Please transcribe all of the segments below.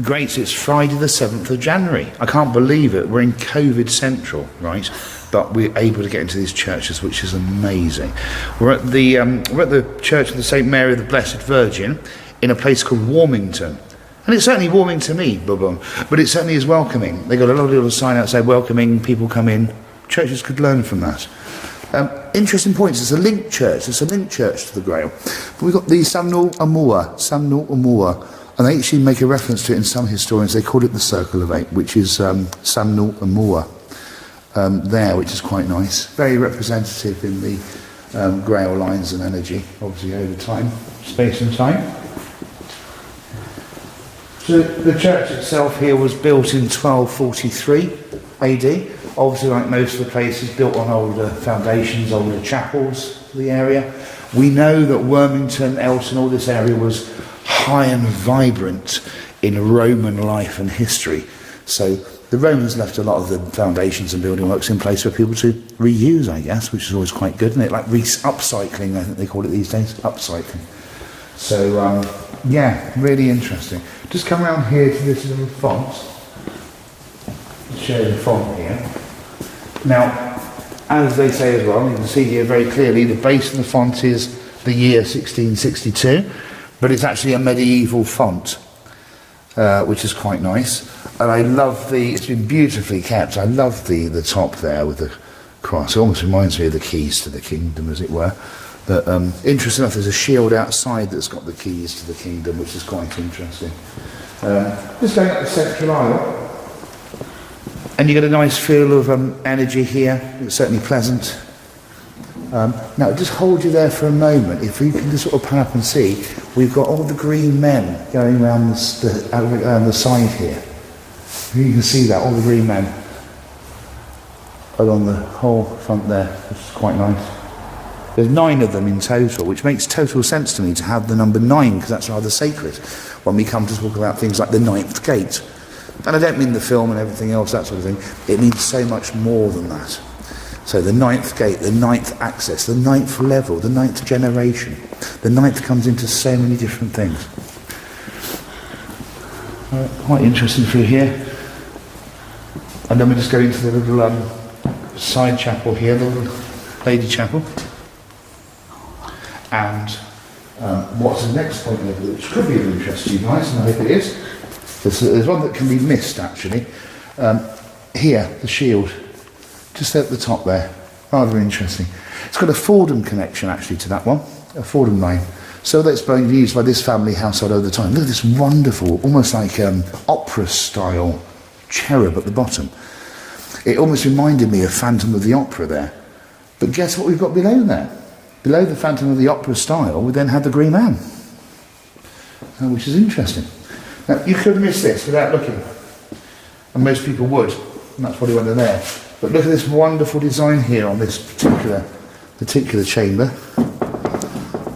Great, it's Friday the 7th of January. I can't believe it. We're in COVID central, right? But we're able to get into these churches, which is amazing. We're at the Church of the St. Mary of the Blessed Virgin in a place called Warmington. And it's certainly warming to me, but it certainly is welcoming. They got a lovely little sign outside welcoming, people come in. Churches could learn from that. Interesting points. It's a linked church. It's a linked church to the Grail. But we've got the Samnul Amua, and they actually make a reference to it in some historians. They call it the Circle of Eight, which is Samnul Amua there, which is quite nice. Very representative in the Grail lines and energy, obviously over time, space and time. So the church itself here was built in 1243 AD. Obviously, like most of the places, built on older foundations, older chapels for the area. We know that Warmington, Elton, all this area was high and vibrant in Roman life and history. So the Romans left a lot of the foundations and building works in place for people to reuse, I guess, which is always quite good, isn't it? Like upcycling, I think they call it these days, upcycling. So, yeah, really interesting. Just come around here to this little font. I'll show you the font here. Now, as they say as well, you can see here very clearly, the base of the font is the year 1662, but it's actually a medieval font, which is quite nice. And I love it's been beautifully kept. I love the top there with the cross. It almost reminds me of the keys to the kingdom, as it were. But interesting enough, there's a shield outside that's got the keys to the kingdom, which is quite interesting. Just going up the central aisle, and you get a nice feel of energy here. It's certainly pleasant. Now, just hold you there for a moment. If you can just sort of pan up and see, we've got all the green men going around the side here. You can see that, all the green men along the whole front there, which is quite nice. There's 9 of them in total, which makes total sense to me to have the number 9, because that's rather sacred when we come to talk about things like the 9th gate. And I don't mean the film and everything else, that sort of thing. It means so much more than that. So the 9th gate, the 9th access, the 9th level, the 9th generation. The 9th comes into so many different things. Quite interesting through here. And then we just go into the little side chapel here, the little lady chapel. And what's the next point level, which could be of interest to you guys, and I hope it is. There's one that can be missed, actually. Here, the shield, just at the top there, rather interesting. It's got a Fordham connection, actually, to that one, a Fordham line. So that's being used by this family household all the time. Look at this wonderful, almost like opera-style cherub at the bottom. It almost reminded me of Phantom of the Opera there. But guess what we've got below there? Below the Phantom of the Opera style, we then have the Green Man, which is interesting. Now, you could miss this without looking, and most people would, and that's probably why they're there. But look at this wonderful design here on this particular chamber.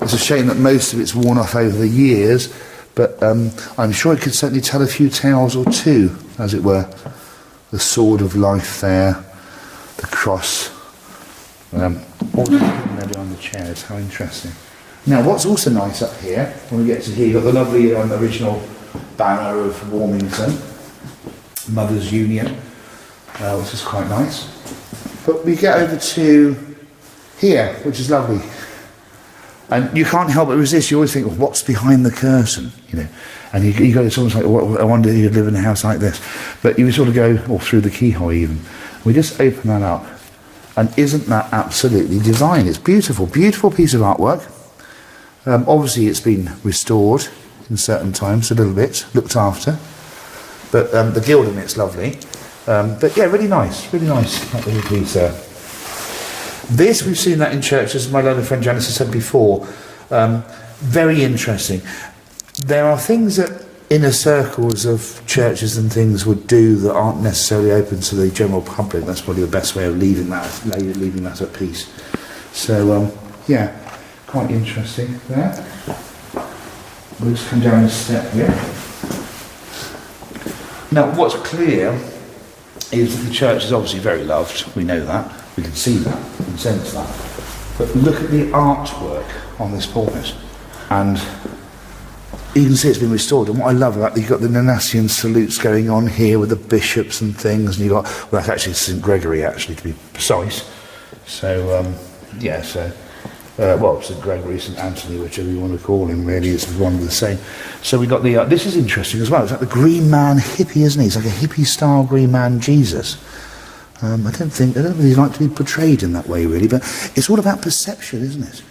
It's a shame that most of it's worn off over the years, but I'm sure it could certainly tell a few tales or two, as it were. The sword of life there, the cross, all there behind the chairs. How interesting. Now, what's also nice up here, when we get to here, you've got the lovely original banner of Warmington, Mothers Union, which is quite nice. But we get over to here, which is lovely. And you can't help but resist. You always think, well, what's behind the curtain? You know, and you go, it's almost like, I wonder if you'd live in a house like this. But you sort of go, or through the keyhole even. We just open that up. And isn't that absolutely divine? It's beautiful, beautiful piece of artwork. Obviously, it's been restored in certain times, a little bit, looked after. But the gild in it's lovely. But yeah, really nice, that little piece there. This, we've seen that in churches, my learned friend Janice has said before, very interesting. There are things that inner circles of churches and things would do that aren't necessarily open to the general public. That's probably the best way of leaving that at peace. So, yeah, quite interesting there. We'll just come down a step here. Now, what's clear is that the church is obviously very loved. We know that. We can see that. We can sense that. But look at the artwork on this pulpit. And you can see it's been restored. And what I love about it, you've got the Nanasian salutes going on here with the bishops and things, and you've got, well, that's actually St Gregory, actually, to be precise. So, yeah, so, well, St Gregory, St Anthony, whichever you want to call him, really, it's one of the same. So we've got the, this is interesting as well. It's like the green man hippie, isn't he? It's like a hippie-style green man Jesus. I don't really like to be portrayed in that way, really, but it's all about perception, isn't it?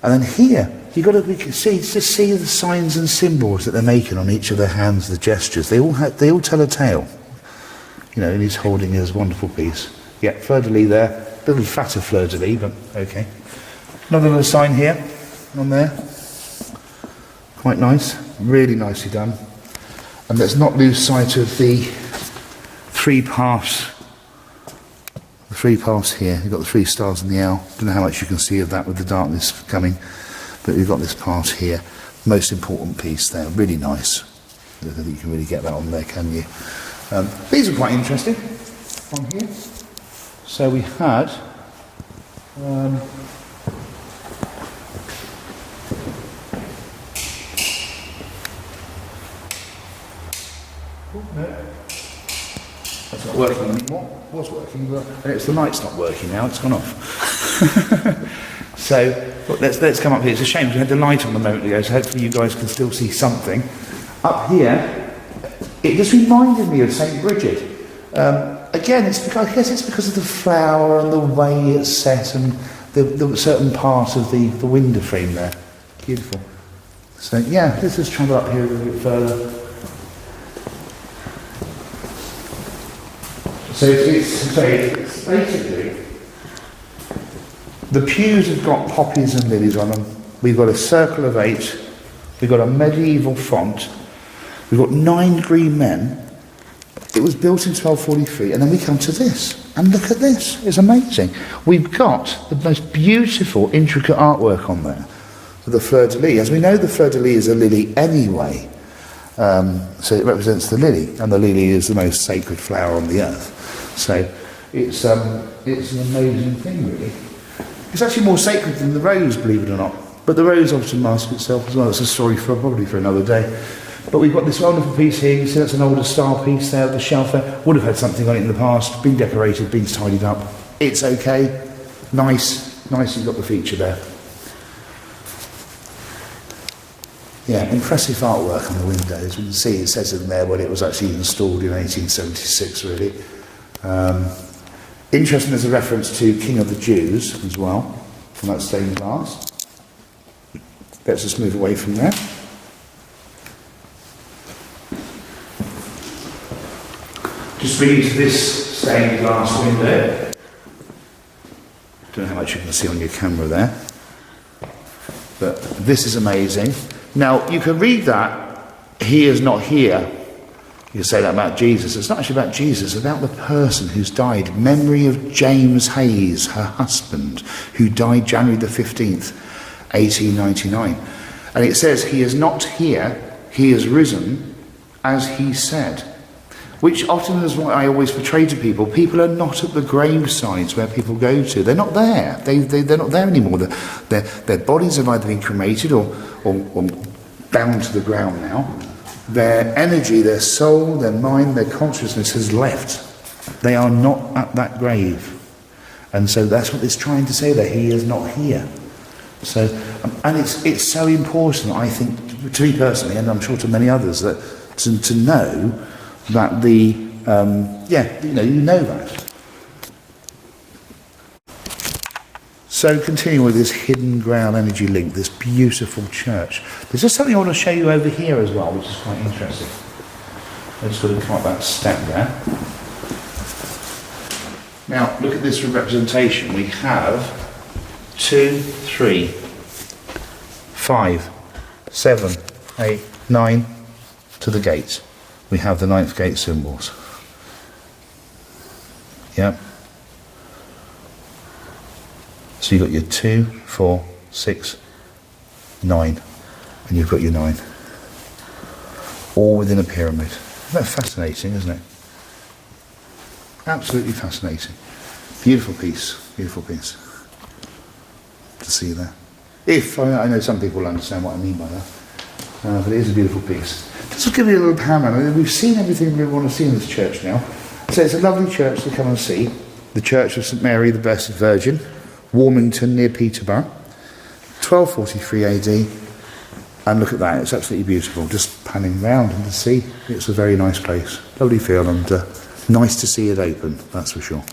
And then here, you've got to see the signs and symbols that they're making on each of their hands, the gestures. They all tell a tale. You know, and he's holding his wonderful piece. Yeah, fleur-de-lis there. A little fatter fleur-de-lis, but okay. Another little sign here, on there. Quite nice. Really nicely done. And let's not lose sight of the 3 paths. The 3 paths here. You've got the 3 stars in the L. Don't know how much you can see of that with the darkness coming, but we've got this path here. Most important piece there. Really nice. I don't think you can really get that on there, can you? These are quite interesting on here. So we had no. That's not working anymore. It was working, but it's the light's not working now. It's gone off. So look, let's come up here. It's a shame we had the light on a moment ago, so hopefully you guys can still see something. Up here, it just reminded me of St Bridget. Again, I guess it's because of the flower and the way it's set and the certain part of the window frame there. Beautiful. So yeah, let's just travel up here a little bit further. So it's basically, the pews have got poppies and lilies on them. We've got a circle of 8. We've got a medieval font. We've got 9 green men. It was built in 1243, and then we come to this. And look at this. It's amazing. We've got the most beautiful, intricate artwork on there. The fleur-de-lis. As we know, the fleur-de-lis is a lily anyway. So it represents the lily, and the lily is the most sacred flower on the earth. So it's an amazing thing, really. It's actually more sacred than the rose, believe it or not. But the rose often masks itself as well. It's a story probably for another day. But we've got this wonderful piece here. You see that's an older style piece there, the shelf there. Would have had something on it in the past, been decorated, been tidied up. It's okay. Nice, you've got the feature there. Yeah, impressive artwork on the windows. You can see it says in there when it was actually installed in 1876, really. Interesting as a reference to King of the Jews as well, from that stained glass. Let's just move away from there. Just bring you to this stained glass window. Don't know how much you can see on your camera there, but this is amazing. Now, you can read that, he is not here. You can say that about Jesus. It's not actually about Jesus, it's about the person who's died. Memory of James Hayes, her husband, who died January the 15th, 1899. And it says, he is not here, he is risen, as he said. Which often is what I always portray to people. People are not at the gravesides where people go to. They're not there. They're not there anymore. Their bodies have either been cremated or bound to the ground now. Their energy, their soul, their mind, their consciousness has left. They are not at that grave. And so that's what it's trying to say there. He is not here. So, and it's so important, I think, to me personally, and I'm sure to many others, that to know that you know that. So continuing with this hidden Grail Energy link, this beautiful church. There's just something I want to show you over here as well, which is quite interesting. I just got to come up that step there. Now, look at this representation. We have 2, 3, 5, 7, 8, 9 to the gate. We have the 9th gate symbols. Yep. So you've got your 2, 4, 6, 9, and you've got your 9. All within a pyramid. Isn't that fascinating, isn't it? Absolutely fascinating. Beautiful piece to see that. I know some people will understand what I mean by that. But it is a beautiful piece. Just to give you a little panorama, we've seen everything we want to see in this church now. So it's a lovely church to come and see. The Church of St Mary the Blessed Virgin, Warmington near Peterborough, 1243 AD. And look at that, it's absolutely beautiful. Just panning round and to see, it's a very nice place. Lovely feel and nice to see it open, that's for sure.